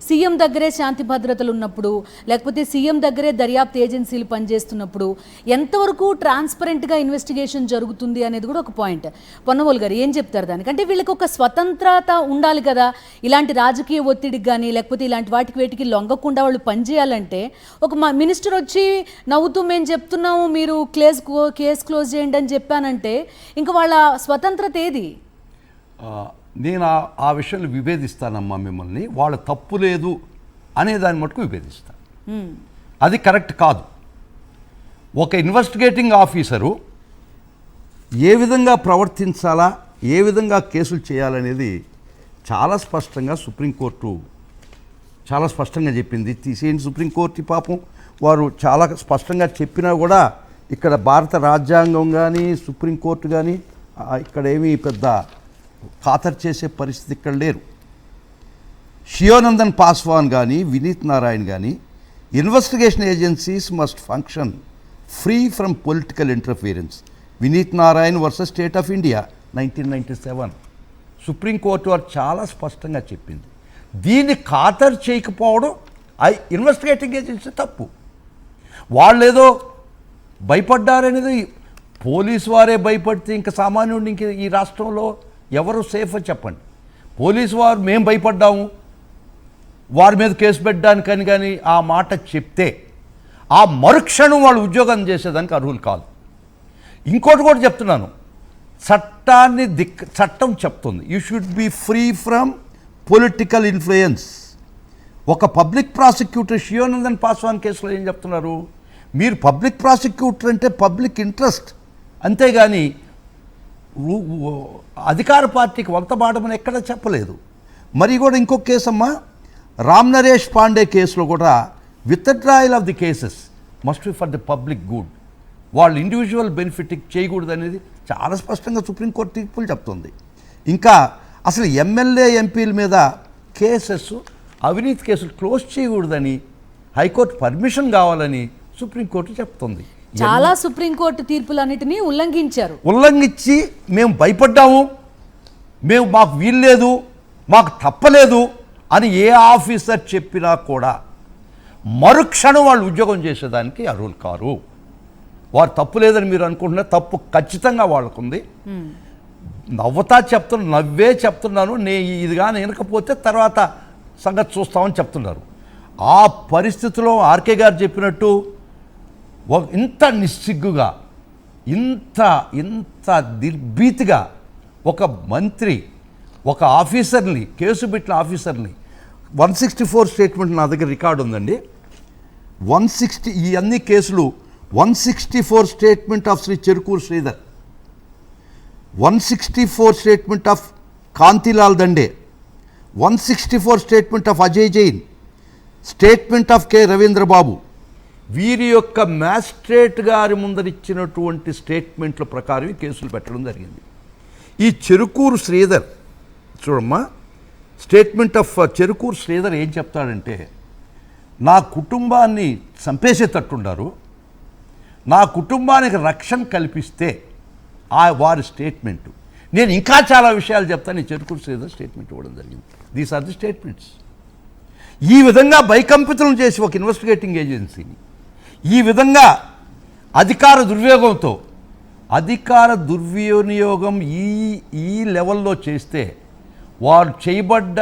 CM దగ్గరే శాంతి భద్రతలు ఉన్నప్పుడు, లేకపోతే సీఎం దగ్గరే దర్యాప్తు ఏజెన్సీలు పనిచేస్తున్నప్పుడు ఎంతవరకు ట్రాన్స్పరెంట్గా ఇన్వెస్టిగేషన్ జరుగుతుంది అనేది కూడా ఒక పాయింట్. పొన్నవోలు గారు ఏం చెప్తారు దానికి? అంటే వీళ్ళకి ఒక స్వతంత్రత ఉండాలి కదా, ఇలాంటి రాజకీయ ఒత్తిడికి కానీ లేకపోతే ఇలాంటి వాటికి వేటికి లొంగకుండా వాళ్ళు పనిచేయాలంటే. ఒక మినిస్టర్ వచ్చి నవ్వుతూ మేము చెప్తున్నాము మీరు కేసు క్లోజ్ చేయండి అని చెప్పానంటే ఇంకా వాళ్ళ స్వతంత్రత ఏది? నేను ఆ విషయంలో విభేదిస్తానమ్మా మిమ్మల్ని. వాళ్ళ తప్పు లేదు అనే దాన్ని మటుకు విభేదిస్తాను. అది కరెక్ట్ కాదు. ఒక ఇన్వెస్టిగేటింగ్ ఆఫీసరు ఏ విధంగా ప్రవర్తించాలా, ఏ విధంగా కేసులు చేయాలనేది చాలా స్పష్టంగా సుప్రీంకోర్టు చాలా స్పష్టంగా చెప్పింది. తీసేయండి సుప్రీంకోర్టు పాపం, వారు చాలా స్పష్టంగా చెప్పినా కూడా ఇక్కడ భారత రాజ్యాంగం కానీ సుప్రీంకోర్టు కానీ ఇక్కడ ఏమీ పెద్ద ఖాతరు చేసే పరిస్థితి ఇక్కడ లేరు. షియోనందన్ పాస్వాన్ కానీ వినీత్ నారాయణ్ కానీ investigation agencies must function free from political interference. Vineet Narayan versus state of India 1997 supreme court వారు చాలా స్పష్టంగా చెప్పింది. దీన్ని ఖాతరు చేయకపోవడం ఇన్వెస్టిగేటింగ్ ఏజెన్సీ తప్పు. వాళ్ళేదో భయపడ్డారనేది పోలీసు వారే భయపడితే ఇంకా సామాన్యుడిని ఇంక ఈ రాష్ట్రంలో ఎవరు సేఫ్ అని చెప్పండి. పోలీసు వారు మేము భయపడ్డాము వారి మీద కేసు పెట్టడానికని కానీ ఆ మాట చెప్తే ఆ మరుక్షణం వాళ్ళు ఉద్యోగం చేసేదానికి అర్హులు కాదు. ఇంకోటి కూడా చెప్తున్నాను, చట్టం చెప్తుంది you should be free from political influence. ఒక పబ్లిక్ ప్రాసిక్యూటర్ షియోనందన్ పాస్వాన్ కేసులో ఏం చెప్తున్నారు, మీరు పబ్లిక్ ప్రాసిక్యూటర్ అంటే పబ్లిక్ ఇంట్రెస్ట్, అంతేగాని అధికార పార్టీకి వంతబాడమని ఎక్కడ చెప్పలేదు. మరి కూడా ఇంకొక కేసు అమ్మా, రామ్ నరేష్ పాండే కేసులో కూడా withdrawal of the cases must be for the public good. వాళ్ళు ఇండివిజువల్ బెనిఫిట్కి చేయకూడదు అనేది చాలా స్పష్టంగా సుప్రీంకోర్టు తీర్పులు చెప్తుంది. ఇంకా అసలు ఎమ్మెల్యే ఎంపీల మీద కేసెస్ అవినీతి కేసులు క్లోజ్ చేయకూడదని హైకోర్టు పర్మిషన్ కావాలని సుప్రీంకోర్టు చెప్తుంది. చాలా సుప్రీంకోర్టు తీర్పులన్నిటినీ ఉల్లంఘించి మేము భయపడ్డాము, మాకు వీల్లేదు, మాకు తప్పలేదు అని ఏ ఆఫీసర్ చెప్పినా కూడా మరుక్షణం వాళ్ళు ఉద్యోగం చేసేదానికి అర్హులు కారు. వారు తప్పు లేదని మీరు అనుకుంటున్న తప్పు ఖచ్చితంగా వాళ్ళకుంది. నవ్వే చెప్తున్నాను ఇది కానీ వినకపోతే తర్వాత సంగతి చూస్తామని చెప్తున్నారు. ఆ పరిస్థితిలో ఆర్కే గారు చెప్పినట్టు ఇంత నిస్సిగ్గుగా ఇంత నిర్భీతిగా ఒక మంత్రి ఒక ఆఫీసర్ని కేసు పెట్టిన ఆఫీసర్ని 164 స్టేట్మెంట్ నా దగ్గర రికార్డు ఉందండి. 160 ఈ అన్ని కేసులు 164 statement of Shri Cherukuru Sridhar, 164 statement of Kantilal Dande, 164 statement of Ajay Jain, statement of K Ravindrababu. వీరి యొక్క మ్యాజిస్ట్రేట్ గారి ముందరిచ్చినటువంటి స్టేట్మెంట్ల ప్రకారం కేసులు పెట్టడం జరిగింది. ఈ చెరుకూరు శ్రీధర్ చూడమ్మా, స్టేట్మెంట్ ఆఫ్ చెరుకూరు శ్రీధర్ ఏం చెప్తాడంటే, నా కుటుంబాన్ని చంపేసేటట్టున్నారు, నా కుటుంబానికి రక్షణ కల్పిస్తే వారి స్టేట్మెంటు, నేను ఇంకా చాలా విషయాలు చెప్తాను. ఈ చెరుకూరు శ్రీధర్ స్టేట్మెంట్ ఇవ్వడం జరిగింది. These are the statements. ఈ విధంగా భయకంపితం చేసి ఒక ఇన్వెస్టిగేటింగ్ ఏజెన్సీని ఈ విధంగా అధికార దుర్వినియోగం ఈ లెవెల్లో చేస్తే వారు చేయబడ్డ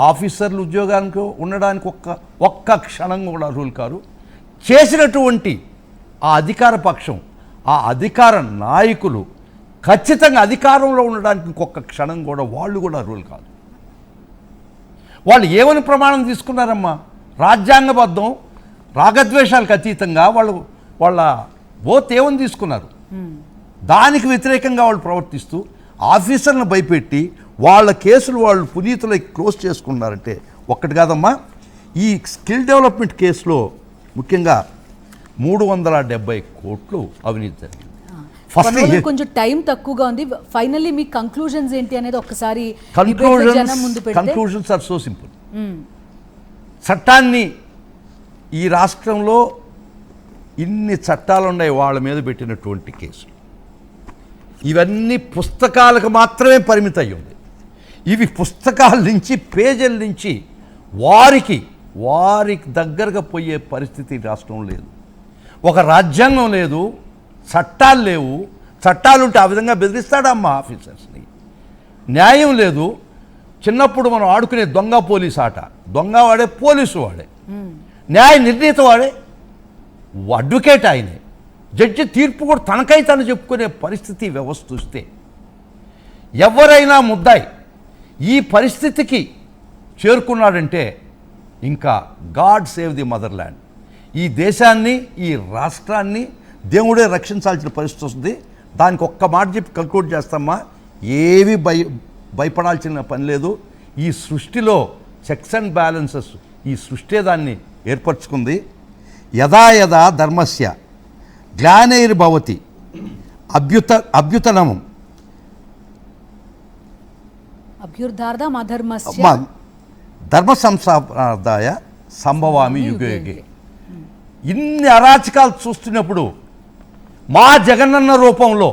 ఆఫీసర్లు ఉద్యోగానికి ఉండడానికి ఒక్క క్షణం కూడా అర్హులు కారు. చేసినటువంటి ఆ అధికార పక్షం, ఆ అధికార నాయకులు ఖచ్చితంగా అధికారంలో ఉండడానికి ఇంకొక క్షణం కూడా వాళ్ళు కూడా అర్హులు కాదు. వాళ్ళు ఏమని ప్రమాణం తీసుకున్నారమ్మా, రాజ్యాంగబద్ధం రాగద్వేషాలకు అతీతంగా వాళ్ళ ఓత్ ఏమని తీసుకున్నారు, దానికి వ్యతిరేకంగా వాళ్ళు ప్రవర్తిస్తూ ఆఫీసర్లను భయపెట్టి వాళ్ళ కేసులు వాళ్ళు పునీతులై క్లోజ్ చేసుకున్నారంటే ఒక్కటి కాదమ్మా. ఈ స్కిల్ డెవలప్మెంట్ కేసులో ముఖ్యంగా 370 కోట్లు అవినీతి జరిగింది. కొంచెం టైం తక్కువగా ఉంది. ఫైనల్లీ మీ కంక్లూజన్స్ ఏంటి అనేది ఒక్కసారి కంక్లూజన్స్ ఆర్ సో సింపుల్. చట్టాన్ని ఈ రాష్ట్రంలో ఇన్ని చట్టాలు ఉన్నాయి వాళ్ళ మీద పెట్టినటువంటి కేసులు ఇవన్నీ పుస్తకాలకు మాత్రమే పరిమితం అయ్యి ఉంది. ఇవి పుస్తకాల నుంచి పేజీల నుంచి వారికి దగ్గరగా పోయే పరిస్థితి రాష్ట్రం లేదు. ఒక రాజ్యాంగం లేదు, చట్టాలు లేవు. చట్టాలుంటే ఆ విధంగా బెదిరిస్తాడమ్మా ఆఫీసర్స్ని. న్యాయం లేదు. చిన్నప్పుడు మనం ఆడుకునే దొంగ పోలీస్ ఆట, దొంగ వాడే, పోలీసు వాడే, న్యాయ నిర్ణీత వాడే, అడ్వకేట్ ఆయనే, జడ్జి తీర్పు కూడా తనకై తను చెప్పుకునే పరిస్థితి వ్యవస్థ వస్తే ఎవరైనా ముద్దాయి ఈ పరిస్థితికి చేరుకున్నాడంటే ఇంకా God save the mother land, ఈ దేశాన్ని, ఈ రాష్ట్రాన్ని దేవుడే రక్షించాల్సిన పరిస్థితి వస్తుంది. దానికి ఒక్క మాట చెప్పి కంక్లూడ్ చేస్తామా, ఏవి భయపడాల్సిన పని లేదు. ఈ సృష్టిలో చెక్స్ అండ్ బ్యాలెన్సెస్ ఈ సృష్టి దాన్ని ఏర్పరచుకుంది. యదా యదా ధర్మస్య గ్లానైర్భవతి అభ్యుతనమం అభ్యుర్ధార్థం అధర్మస్య ధర్మ సంస్థాపనార్థాయ సంభవామి యుగే యుగే. ఇన్ని అరాచకాలు చూస్తున్నప్పుడు మా జగనన్న రూపంలో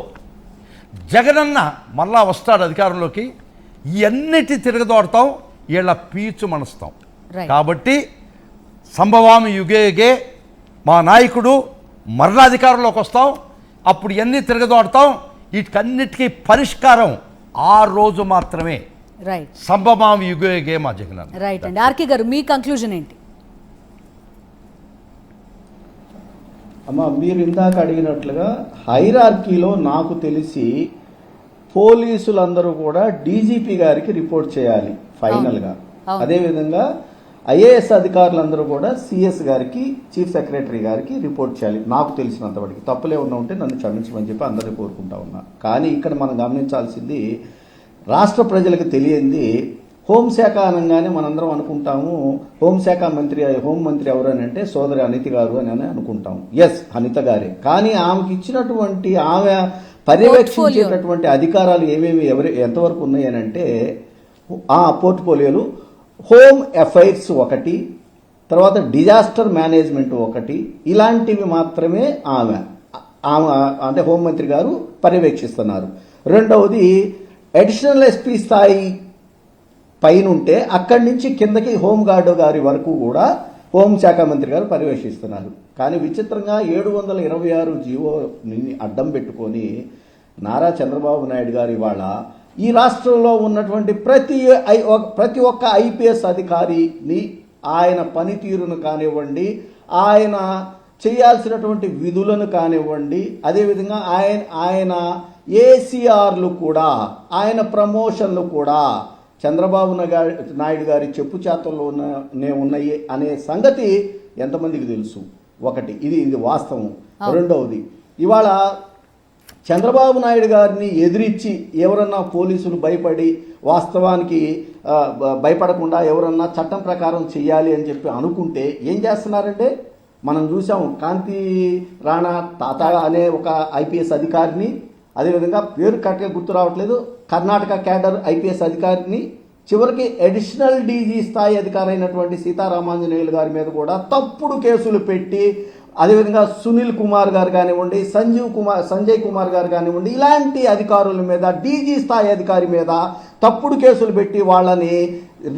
జగనన్న మళ్ళా వస్తాడు అధికారంలోకి, ఇవన్నిటి తిరగదోడతాం, వీళ్ళ పీచు మనస్తాం. కాబట్టి సంభవామి యుగే యుగే మా నాయకుడు మరలా అధికారంలోకి వస్తాం, అప్పుడు ఇవన్నీ తిరగదోడతాం. వీటికన్నిటికీ పరిష్కారం ఆ రోజు మాత్రమే. రైట్, సంభవామి యుగే యుగే మా జగనన్న. రైట్ అండి. ఆర్కే గారు మీ కంక్లూజన్ ఏంటి? అమ్మ, మీరు ఇందాక అడిగినట్లుగా హైరార్కీలో నాకు తెలిసి పోలీసులందరూ కూడా డీజీపీ గారికి రిపోర్ట్ చేయాలి ఫైనల్గా. అదేవిధంగా ఐఏఎస్ అధికారులందరూ కూడా సిఎస్ గారికి, చీఫ్ సెక్రటరీ గారికి రిపోర్ట్ చేయాలి నాకు తెలిసినంతవరకు. తప్పులే ఉన్నా ఉంటే నన్ను క్షమించమని చెప్పి అందరినీ కోరుకుంటా ఉన్నా. కానీ ఇక్కడ మనం గమనించాల్సింది, రాష్ట్ర ప్రజలకు తెలియంది, హోంశాఖ అనగానే మనందరం అనుకుంటాము హోంశాఖ మంత్రి, హోంమంత్రి ఎవరు అని అంటే సోదరి అనిత గారు అని అనుకుంటాం. ఎస్, అనిత గారే. కానీ ఆమెకి ఇచ్చినటువంటి, ఆమె పర్యవేక్షించేటటువంటి అధికారాలు ఏమేమి ఎంతవరకు ఉన్నాయి అని అంటే, ఆ పోర్ట్ఫోలియోలు హోమ్ అఫైర్స్ ఒకటి, తర్వాత డిజాస్టర్ మేనేజ్మెంట్ ఒకటి, ఇలాంటివి మాత్రమే ఆమె అంటే హోంమంత్రి గారు పర్యవేక్షిస్తున్నారు. రెండవది అడిషనల్ ఎస్పీ స్థాయి పైన ఉంటే అక్కడి నుంచి కిందకి హోంగార్డు గారి వరకు కూడా హోంశాఖ మంత్రి గారు పర్యవేక్షిస్తున్నారు. కానీ విచిత్రంగా 726 జీవోని అడ్డం పెట్టుకొని నారా చంద్రబాబు నాయుడు గారు ఇవాళ ఈ రాష్ట్రంలో ఉన్నటువంటి ప్రతి ఒక్క ఐపీఎస్ అధికారిని, ఆయన పనితీరును కానివ్వండి, ఆయన చేయాల్సినటువంటి విధులను కానివ్వండి, అదేవిధంగా ఆయన ఏసీఆర్లు కూడా, ఆయన ప్రమోషన్లు కూడా చంద్రబాబు నాయుడు గారి చెప్పు చేతల్లో ఉన్నాయి అనే సంగతి ఎంతమందికి తెలుసు? ఒకటి, ఇది వాస్తవం. రెండవది, ఇవాళ చంద్రబాబు నాయుడు గారిని ఎదిరించి ఎవరన్నా పోలీసులు భయపడి, వాస్తవానికి భయపడకుండా ఎవరన్నా చట్టం ప్రకారం చెయ్యాలి అని చెప్పి అనుకుంటే ఏం చేస్తున్నారంటే, మనం చూసాం కాంతి రాణా తాత అనే ఒక ఐపీఎస్ అధికారిని, అదేవిధంగా పేరు కరెక్ట్గా గుర్తు రావట్లేదు, కర్ణాటక క్యాడర్ ఐపీఎస్ అధికారిని, చివరికి అడిషనల్ డీజీ స్థాయి అధికారి అయినటువంటి సీతారామాంజనేయులు గారి మీద కూడా తప్పుడు కేసులు పెట్టి, అదేవిధంగా సునీల్ కుమార్ గారు కానివ్వండి, సంజయ్ కుమార్ గారు కానివ్వండి, ఇలాంటి అధికారుల మీద, డీజీ స్థాయి అధికారి మీద తప్పుడు కేసులు పెట్టి వాళ్ళని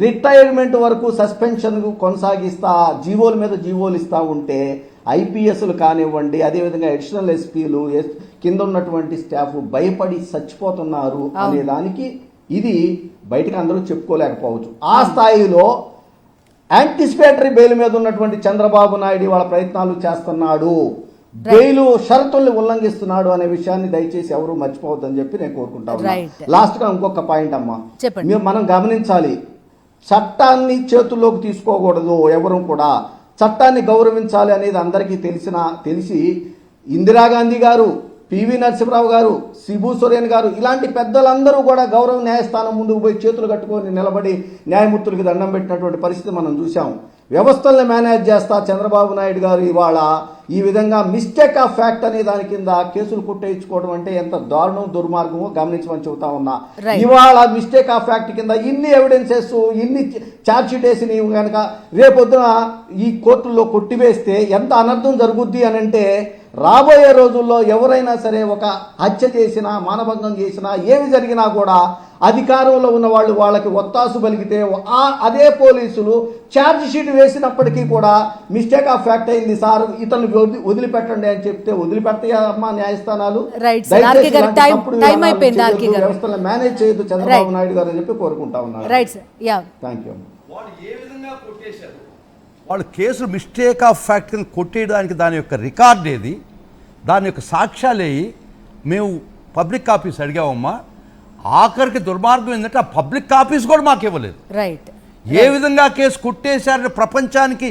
రిటైర్మెంట్ వరకు సస్పెన్షన్ కొనసాగిస్తా, జీవోల మీద జీవోలు ఇస్తూ ఉంటే ఐపీఎస్లు కానివ్వండి, అదేవిధంగా అడిషనల్ ఎస్పీలు, కింద ఉన్నటువంటి స్టాఫ్ భయపడి చచ్చిపోతున్నారు అనే దానికి ఇది బయటకు అందరూ చెప్పుకోలేకపోవచ్చు. ఆ స్థాయిలో యాంటిసిపేటరీ బెయిల్ మీద ఉన్నటువంటి చంద్రబాబు నాయుడు వాళ్ళ ప్రయత్నాలు చేస్తున్నాడు, బెయిల్ షరతుల్ని ఉల్లంఘిస్తున్నాడు అనే విషయాన్ని దయచేసి ఎవరు మర్చిపోవద్దని చెప్పి నేను కోరుకుంటాను. లాస్ట్గా ఇంకొక పాయింట్ అమ్మా, మనం గమనించాలి, చట్టాన్ని చేతుల్లోకి తీసుకోకూడదు, ఎవరు కూడా చట్టాన్ని గౌరవించాలి అనేది అందరికీ తెలిసి ఇందిరాగాంధీ గారు, పివి నరసింహరావు గారు, శిబు సోరెన్ గారు, ఇలాంటి పెద్దలందరూ కూడా గౌరవ న్యాయస్థానం ముందుకు పోయి చేతులు కట్టుకొని నిలబడి న్యాయమూర్తులకి దండం పెట్టినటువంటి పరిస్థితి మనం చూసాం. వ్యవస్థల్ని మేనేజ్ చేస్తా చంద్రబాబు నాయుడు గారు ఇవాళ ఈ విధంగా మిస్టేక్ ఆఫ్ ఫ్యాక్ట్ అనే దాని కింద కేసులు కొట్టేయించుకోవడం అంటే ఎంత దారుణం, దుర్మార్గమో గమనించమని చెబుతా ఉన్నా. ఇవాళ మిస్టేక్ ఆఫ్ ఫ్యాక్ట్ కింద ఇన్ని ఎవిడెన్సెస్, ఇన్ని ఛార్జ్ షీట్ వేసి నీవు కనుక రేపొద్దున ఈ కోర్టుల్లో కొట్టివేస్తే ఎంత అనర్థం జరుగుద్ది అని అంటే, రాబోయే రోజుల్లో ఎవరైనా సరే ఒక హత్య చేసినా, మానభంగం చేసినా, ఏమి జరిగినా కూడా అధికారంలో ఉన్న వాళ్ళు వాళ్ళకి ఒత్తాసు పలికితే అదే పోలీసులు ఛార్జ్ షీట్ వేసినప్పటికీ కూడా మిస్టేక్ ఆఫ్ ఫ్యాక్ట్ అయింది సార్, ఇతను వదిలిపెట్టండి అని చెప్తే వదిలిపెడతాయమ్మా న్యాయస్థానాలు? Right, sir. ఆర్కే గారు, time అయిపోయింది, ఆర్కే గారు. వ్యవస్థలను మేనేజ్ చేయొద్దు చంద్రబాబు నాయుడు గారు అని చెప్పి కోరుకుంటా ఉన్నాను. Right sir, yeah. Thank you. వాళ్ళు ఏ విధంగా కొట్టేశారు? వాళ్ళు కేసులు మిస్టేక్ ఆఫ్ ఫ్యాక్ట్ కింద కొట్టేయడానికి దాని యొక్క రికార్డ్ ఏది, దాని యొక్క సాక్ష్యాలేయి మేము పబ్లిక్ కాపీస్ అడిగామమ్మా. ఆఖరికి దుర్మార్గం ఏంటంటే ఆ పబ్లిక్ కాపీస్ కూడా మాకు ఇవ్వలేదు. రైట్ ఏ విధంగా కేసు కొట్టేశారని ప్రపంచానికి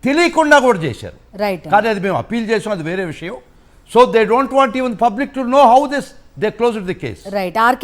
తెలియకుండా కూడా చేశారు. రైట్ కానీ అది మేము అప్పీల్ చేసాం, అది వేరే విషయం. So they don't want even public to know how this they closed the case. Right. RK